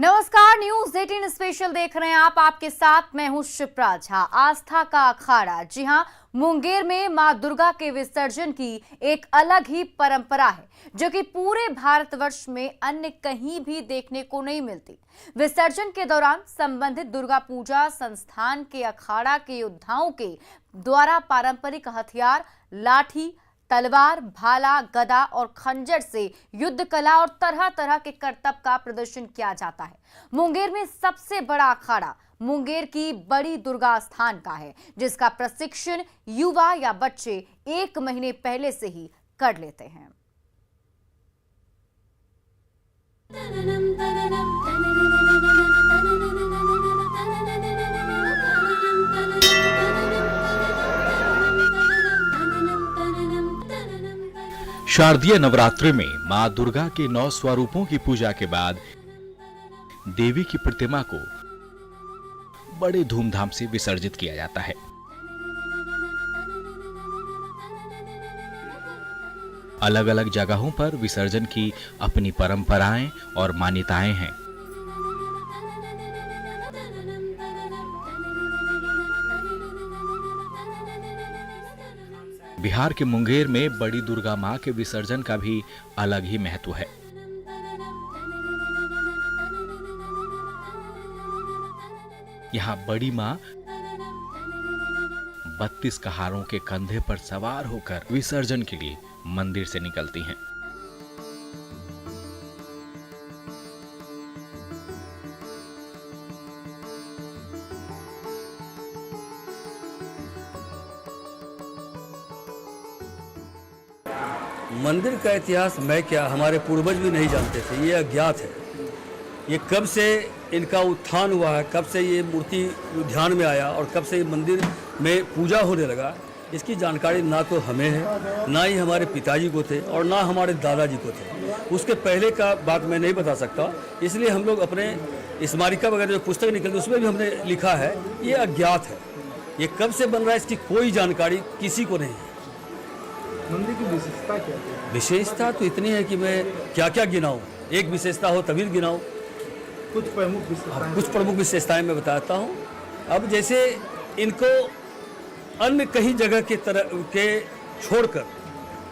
नमस्कार, news 18 special देख रहे हैं आप। आपके साथ मैं हूं शिप्रा झा। आस्था का अखाड़ा, जी हां, मुंगेर में मां दुर्गा के विसर्जन की एक अलग ही परंपरा है जो कि पूरे भारतवर्ष में अन्य कहीं भी देखने को नहीं मिलती। विसर्जन के दौरान संबंधित दुर्गा पूजा संस्थान के अखाड़ा के योद्धाओं के द्वारा पारंपरिक हथियार लाठी, तलवार, भाला, गदा और खंजर से युद्ध कला और तरह तरह के करतब का प्रदर्शन किया जाता है। मुंगेर में सबसे बड़ा अखाड़ा मुंगेर की बड़ी दुर्गा स्थान का है, जिसका प्रशिक्षण युवा या बच्चे 1 महीने पहले से ही कर लेते हैं। शारदीय नवरात्रि में मां दुर्गा के 9 स्वरूपों की पूजा के बाद देवी की प्रतिमा को बड़े धूमधाम से विसर्जित किया जाता है। अलग अलग जगहों पर विसर्जन की अपनी परंपराएं और मान्यताएं हैं। बिहार के मुंगेर में बड़ी दुर्गा मां के विसर्जन का भी अलग ही महत्व है। यहाँ बड़ी मां 32 कहारों के कंधे पर सवार होकर विसर्जन के लिए मंदिर से निकलती हैं। मंदिर का इतिहास मैं क्या, हमारे पूर्वज भी नहीं जानते थे, ये अज्ञात है। ये कब से इनका उत्थान हुआ है, कब से ये मूर्ति ध्यान में आया और कब से ये मंदिर में पूजा होने लगा, इसकी जानकारी ना तो हमें है, ना ही हमारे पिताजी को थे और ना हमारे दादाजी को थे। उसके पहले का बात मैं नहीं बता सकता, इसलिए हम लोग अपने स्मारिका वगैरह जो पुस्तक निकलती उसमें भी हमने लिखा है ये अज्ञात है। ये कब से बन रहा है इसकी कोई जानकारी किसी को नहीं है। मंदिर की विशेषता क्या है? विशेषता तो इतनी है कि मैं क्या क्या गिनाऊं, एक विशेषता हो तभी गिनाऊं। कुछ प्रमुख विशेषताएं मैं बताता हूं। अब जैसे इनको अन्य कहीं जगह के तरह के छोड़कर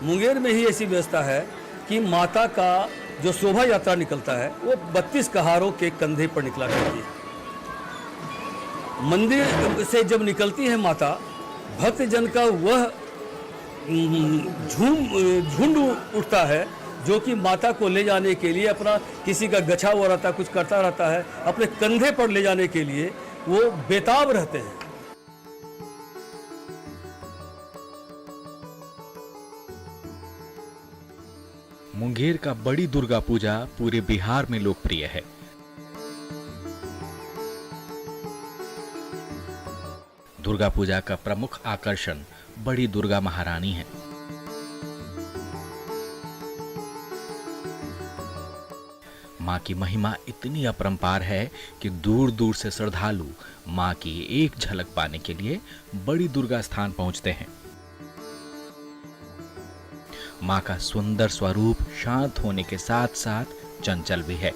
मुंगेर में ही ऐसी व्यवस्था है कि माता का जो शोभा यात्रा निकलता है वो 32 कहारों के कंधे पर निकला करती है। मंदिर से जब निकलती है माता, भक्तजन का वह झुंड उठता है जो कि माता को ले जाने के लिए अपना किसी का गछा हुआ रहता है, कुछ करता रहता है, अपने कंधे पर ले जाने के लिए वो बेताब रहते हैं। मुंगेर का बड़ी दुर्गा पूजा पूरे बिहार में लोकप्रिय है। दुर्गा पूजा का प्रमुख आकर्षण बड़ी दुर्गा महारानी है। मां की महिमा इतनी अपरंपार है कि दूर दूर से श्रद्धालु मां की एक झलक पाने के लिए बड़ी दुर्गा स्थान पहुंचते हैं। मां का सुंदर स्वरूप शांत होने के साथ साथ चंचल भी है।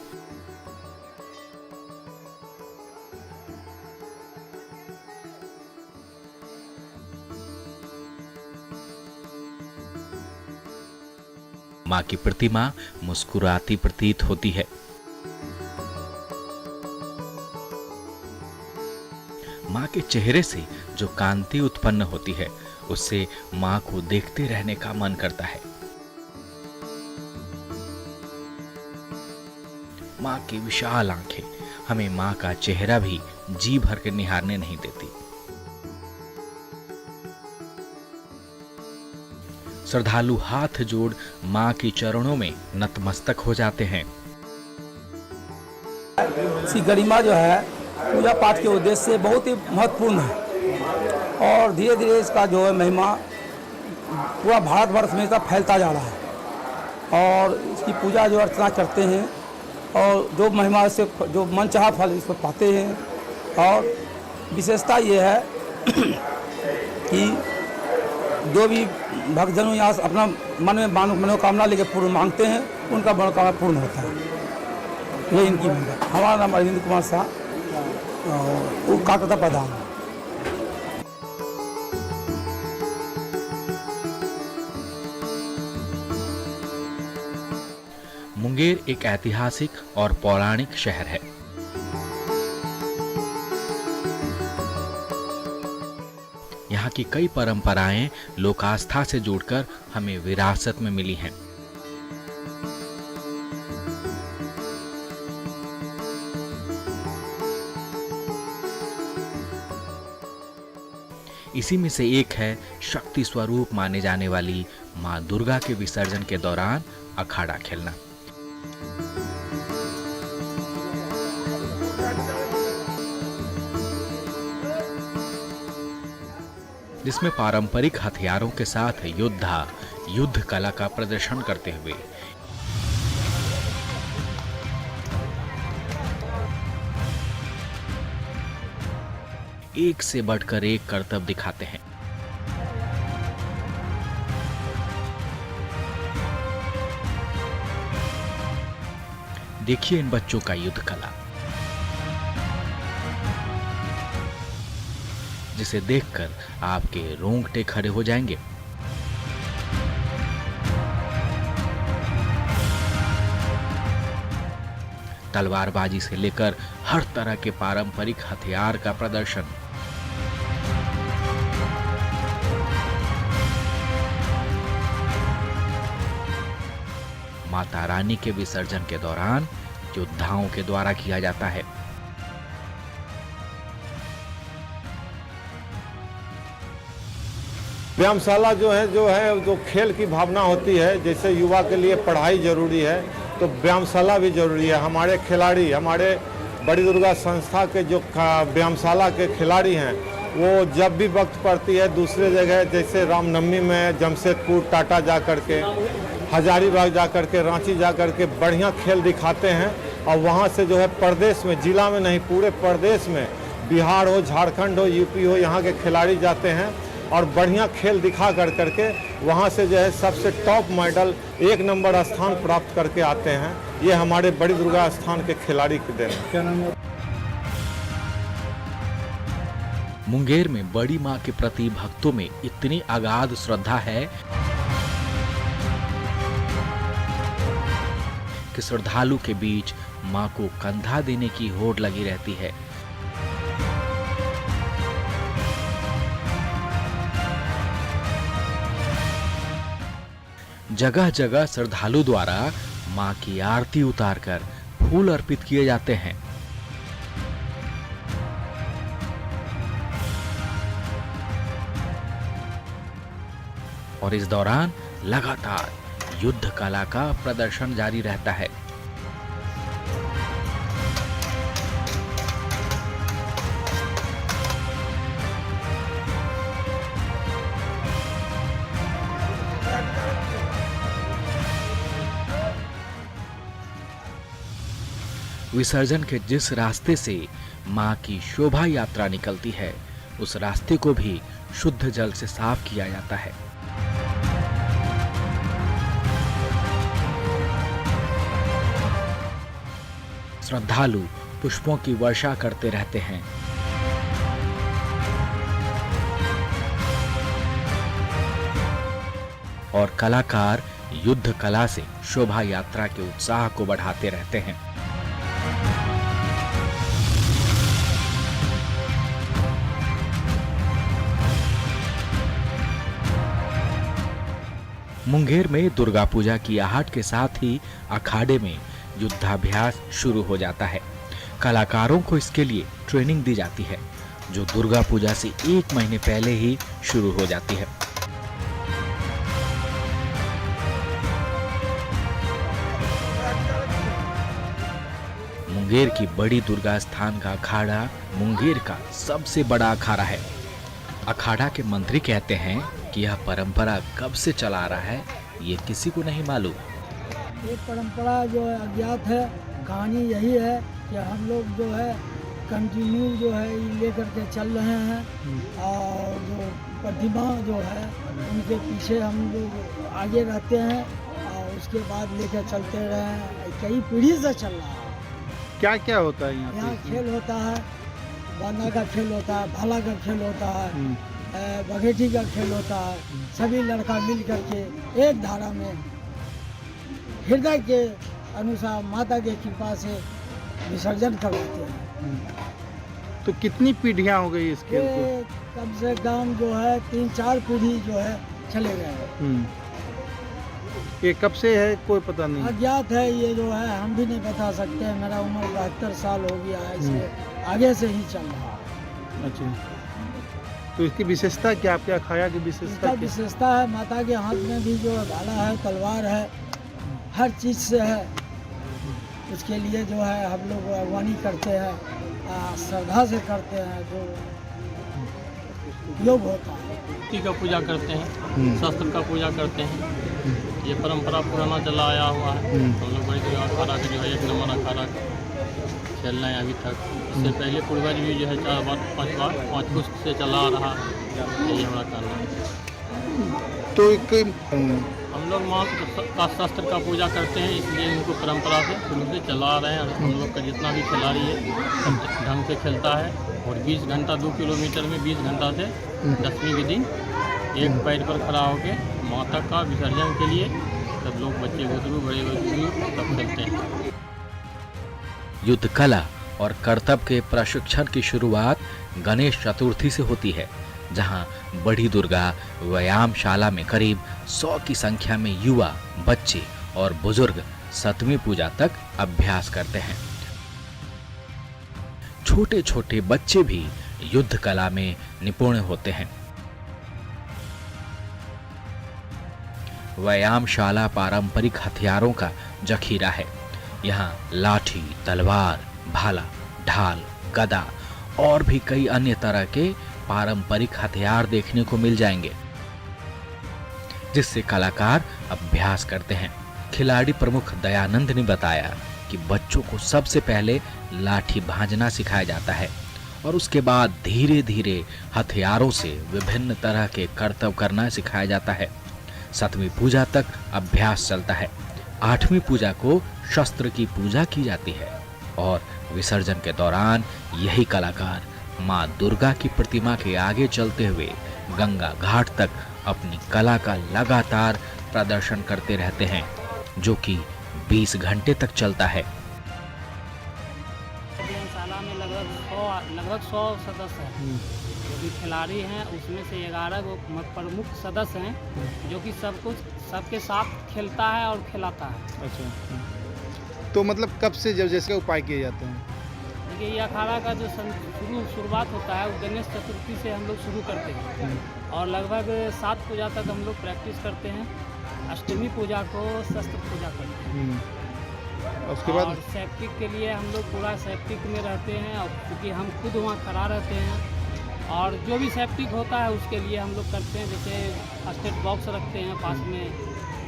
मां की प्रतिमा मुस्कुराती प्रतीत होती है। मां के चेहरे से जो कांति उत्पन्न होती है उससे मां को देखते रहने का मन करता है। मां की विशाल आंखें हमें मां का चेहरा भी जी भर के निहारने नहीं देती। श्रद्धालु हाथ जोड़ मां के चरणों में नतमस्तक हो जाते हैं। इसकी गरिमा जो है पूजा पाठ के उद्देश्य से बहुत ही महत्वपूर्ण है और धीरे धीरे इसका जो है महिमा पूरा भारतवर्ष में फैलता जा रहा है और इसकी पूजा जो अर्चना करते हैं और जो महिमा से जो मन चाहा फल इसको पाते हैं। और विशेषता ये है कि जो भी भक्तजनों यहाँ अपना मन में मनोकामना लेके पूर्ण मांगते हैं, उनका मनोकामना पूर्ण होता है। ये इनकी मेंबर। हमारा नाम अरविंद कुमार शाह, वो काकता प्रधान। मुंगेर एक ऐतिहासिक और पौराणिक शहर है। यहाँ की कई परंपराएं लोक आस्था से जुड़कर हमें विरासत में मिली हैं। इसी में से एक है शक्ति स्वरूप माने जाने वाली मां दुर्गा के विसर्जन के दौरान अखाड़ा खेलना। जिसमें पारंपरिक हथियारों के साथ योद्धा युद्ध कला का प्रदर्शन करते हुए एक से बढ़कर एक करतब दिखाते हैं। देखिए इन बच्चों का युद्ध कला, जिसे देखकर आपके रोंगटे खड़े हो जाएंगे। तलवारबाजी से लेकर हर तरह के पारंपरिक हथियार का प्रदर्शन। माता रानी के विसर्जन के दौरान योद्धाओं के द्वारा किया जाता है। व्यायामशाला जो है खेल की भावना होती है। जैसे युवा के लिए पढ़ाई जरूरी है तो व्यायामशाला भी जरूरी है। हमारे खिलाड़ी, हमारे बड़ी दुर्गा संस्था के जो व्यायामशाला के खिलाड़ी हैं, वो जब भी वक्त पड़ती है दूसरे जगह, जैसे रामनवमी में जमशेदपुर, टाटा जा कर के, हजारीबाग जा कर के, रांची जा कर के बढ़िया खेल दिखाते हैं। और वहाँ से जो है प्रदेश में, जिला में नहीं पूरे प्रदेश में, बिहार हो, झारखंड हो, यूपी हो, यहाँ के खिलाड़ी जाते हैं और बढ़िया खेल दिखा कर करके वहाँ से जो है सबसे टॉप मेडल 1 नंबर स्थान प्राप्त करके आते हैं। ये हमारे बड़ी दुर्गा स्थान के खिलाड़ी के देन है। क्या नाम है? मुंगेर में बड़ी मां के प्रति भक्तों में इतनी अगाध श्रद्धा है कि श्रद्धालु के बीच मां को कंधा देने की होड़ लगी रहती है। जगह जगह श्रद्धालु द्वारा मां की आरती उतारकर फूल अर्पित किए जाते हैं। और इस दौरान लगातार युद्ध कला का प्रदर्शन जारी रहता है। विसर्जन के जिस रास्ते से मां की शोभा यात्रा निकलती है, उस रास्ते को भी शुद्ध जल से साफ किया जाता है। श्रद्धालु पुष्पों की वर्षा करते रहते हैं। और कलाकार युद्ध कला से शोभा यात्रा के उत्साह को बढ़ाते रहते हैं। मुंगेर में दुर्गा पूजा की आहट के साथ ही अखाड़े में युद्धाभ्यास शुरू हो जाता है। कलाकारों को इसके लिए ट्रेनिंग दी जाती है, जो दुर्गा पूजा से 1 महीने पहले ही शुरू हो जाती है। मुंगेर की बड़ी दुर्गा स्थान का अखाड़ा मुंगेर का सबसे बड़ा अखाड़ा है। अखाड़ा के मंत्री कहते हैं कि यह परंपरा कब से चला आ रहा है, ये किसी को नहीं मालूम। ये परंपरा जो है अज्ञात है। कहानी यही है कि हम लोग जो है कंटिन्यू जो है लेकर के चल रहे हैं, और जो प्रतिमा जो है उनके पीछे हम लोग आगे रहते हैं और उसके बाद लेकर चलते रहे हैं। कई पीढ़ी से चल रहा है। क्या क्या होता है यहाँ यहाँ पे? खेल होता है, बांधा का खेल होता है, भाला का खेल होता है, हम्म, बघेटी का खेल होता है। सभी लड़का मिल करके एक धारा में हृदय के अनुसार माता की कृपा से विसर्जन करवाते हैं। तो कितनी पीढ़ियाँ हो गई इस खेल को? ये कम से कम जो है 3-4 पीढ़ी जो है चले गए हैं। हम्म। ये कब से है कोई पता नहीं? अज्ञात है ये जो है, हम भी नहीं बता सकते हैं। मेरा उम्र 72 साल हो गया है, इसे आगे से ही चल रहा है। अच्छा, तो इसकी विशेषता क्या, आपके अखाड़ा की इसका विशेषता क्या? विशेषता है, माता के हाथ में भी जो है भाला है, तलवार है, हर चीज़ से है। उसके लिए जो है हम लोग अगवानी करते हैं, श्रद्धा से करते हैं, जो योग होता है। मूर्ति का पूजा करते हैं, शास्त्र का पूजा करते हैं। ये परंपरा पुराना चला आया हुआ है। हम लोग बड़ी जगह अखाड़ा का जो है 1 नंबर अखाड़ा खेल रहे हैं अभी तक। इससे पहले पूर्वज भी जो है 4 बार 5 बार 5 पुस्त से चला आ रहा है। यही हमारा कारण है। तो एक हम लोग माँ का शास्त्र का पूजा करते हैं, इसलिए इनको परंपरा से शुरू से चला आ रहे हैं। हम लोग का जितना भी खिलाड़ी है सब ढंग से खेलता है। और 20 घंटा 2 किलोमीटर में 20 घंटा से 10वीं के दिन एक पैर पर खड़ा होकर माता का विसर्जन के लिए सब लोग, बच्चे बुजुर्ग बड़े बुजुर्ग सब खेलते हैं। युद्ध कला और कर्तव्य के प्रशिक्षण की शुरुआत गणेश चतुर्थी से होती है, जहां बड़ी दुर्गा व्यायामशाला में करीब 100 की संख्या में युवा, बच्चे और बुजुर्ग 7वीं पूजा तक अभ्यास करते हैं। छोटे छोटे बच्चे भी युद्ध कला में निपुण होते हैं। व्यायामशाला पारंपरिक हथियारों का जखीरा है। यहाँ लाठी, तलवार, भाला, ढाल, गदा और भी कई अन्य तरह के पारंपरिक हथियार देखने को मिल जाएंगे, जिससे कलाकार अभ्यास करते हैं। खिलाड़ी प्रमुख दयानंद ने बताया कि बच्चों को सबसे पहले लाठी भांजना सिखाया जाता है और उसके बाद धीरे धीरे हथियारों से विभिन्न तरह के कर्तव्य करना सिखाया जाता है। 7वीं पूजा तक अभ्यास चलता है। 8वीं पूजा को शस्त्र की पूजा की जाती है और विसर्जन के दौरान यही कलाकार माँ दुर्गा की प्रतिमा के आगे चलते हुए गंगा घाट तक अपनी कला का लगातार प्रदर्शन करते रहते हैं, जो कि 20 घंटे तक चलता है। व्यायामशाला में लगभग 100 सदस्य हैं जो कि खिलाड़ी हैं। उसमें से 11 गो प्रमुख सदस्य हैं जो कि सब कुछ सबके साथ खेलता है और खिलाता है। अच्छा, तो मतलब कब से जब जैसे उपाय किए जाते हैं? देखिए, ये अखाड़ा का जो शुरुआत होता है वो गणेश चतुर्थी से हम लोग शुरू करते हैं और लगभग 7 पूजा तक हम लोग प्रैक्टिस करते हैं। अष्टमी पूजा को शस्त्र पूजा करते हैं। उसके बाद और सेफ्टी के लिए हम लोग पूरा सेफ्टी में रहते हैं, और क्योंकि हम खुद वहाँ खड़ा रहते हैं और जो भी सेफ्टी होता है उसके लिए हम लोग करते हैं। जैसे फर्स्ट एड बॉक्स रखते हैं पास में,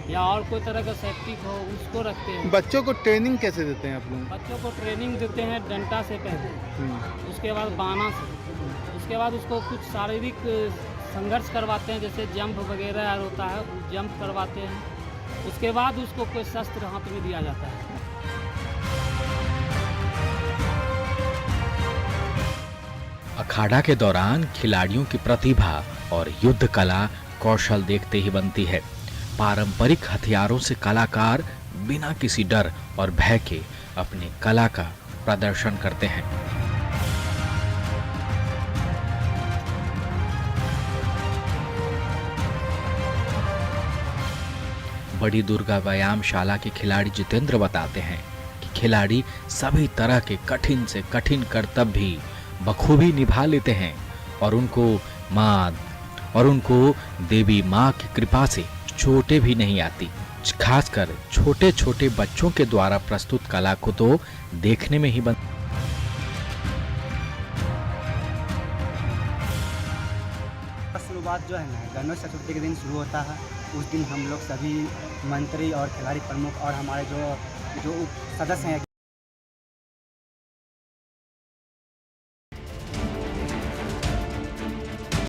या और कोई तरह का सेफ्टी हो उसको रखते हैं। बच्चों को ट्रेनिंग कैसे देते हैं आप लोग? बच्चों को ट्रेनिंग देते हैं डंडा से पहले, उसके बाद बाना से, उसके बाद उसको कुछ शारीरिक संघर्ष करवाते हैं, जैसे जंप वगैरह होता है वो जंप करवाते हैं। उसके बाद उसको कोई शस्त्र हाथ में दिया जाता है। अखाड़ा के दौरान खिलाड़ियों की प्रतिभा और युद्ध कला कौशल देखते ही बनती है। पारंपरिक हथियारों से कलाकार बिना किसी डर और भय के अपनी कला का प्रदर्शन करते हैं। बड़ी दुर्गा व्यायामशाला के खिलाड़ी जितेंद्र बताते हैं कि खिलाड़ी सभी तरह के कठिन से कठिन कर्तव्य भी बखूबी निभा लेते हैं और उनको देवी माँ की कृपा से चोटें भी नहीं आती। खासकर छोटे छोटे बच्चों के द्वारा प्रस्तुत कला को तो देखने में ही शुरुआत जो है ना गणेश चतुर्थी के दिन शुरू होता है। उस दिन हम लोग सभी मंत्री और खिलाड़ी प्रमुख और हमारे जो सदस्य हैं